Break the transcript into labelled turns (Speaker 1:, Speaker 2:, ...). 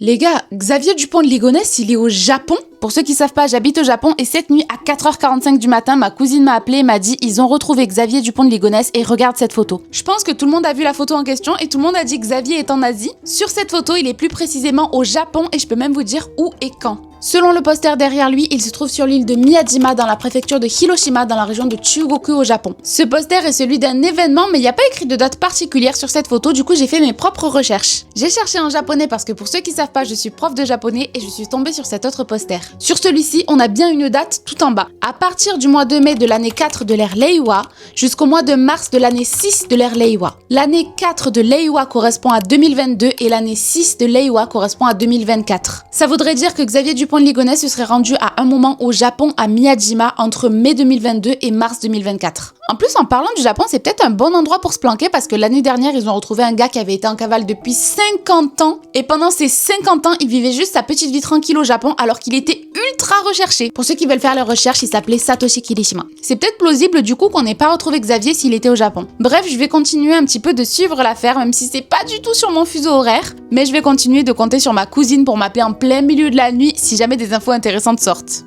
Speaker 1: Les gars, Xavier Dupont de Ligonnès, il est au Japon. Pour ceux qui savent pas, j'habite au Japon et cette nuit à 4h45 du matin, ma cousine m'a appelé et m'a dit ils ont retrouvé Xavier Dupont de Ligonnès et regarde cette photo. Je pense que tout le monde a vu la photo en question et tout le monde a dit que Xavier est en Asie. Sur cette photo, il est plus précisément au Japon et je peux même vous dire où et quand. Selon le poster derrière lui, il se trouve sur l'île de Miyajima dans la préfecture de Hiroshima dans la région de Chugoku au Japon. Ce poster est celui d'un événement mais il n'y a pas écrit de date particulière sur cette photo, du coup j'ai fait mes propres recherches. J'ai cherché en japonais parce que pour ceux qui savent pas, je suis prof de japonais et je suis tombée sur cet autre poster. Sur celui-ci, on a bien une date tout en bas. À partir du mois de mai de l'année 4 de l'ère Reiwa jusqu'au mois de mars de l'année 6 de l'ère Reiwa. L'année 4 de Reiwa correspond à 2022 et l'année 6 de Reiwa correspond à 2024. Ça voudrait dire que Xavier Dupont de Ligonnès se serait rendu à un moment au Japon à Miyajima entre mai 2022 et mars 2024. En plus, en parlant du Japon, c'est peut-être un bon endroit pour se planquer parce que l'année dernière, ils ont retrouvé un gars qui avait été en cavale depuis 50 ans et pendant ces 50 ans, il vivait juste sa petite vie tranquille au Japon alors qu'il était ultra recherché. Pour ceux qui veulent faire leurs recherches, il s'appelait Satoshi Kirishima. C'est peut-être plausible du coup qu'on n'ait pas retrouvé Xavier s'il était au Japon. Bref, je vais continuer un petit peu de suivre l'affaire même si c'est pas du tout sur mon fuseau horaire, mais je vais continuer de compter sur ma cousine pour m'appeler en plein milieu de la nuit si jamais des infos intéressantes sortent.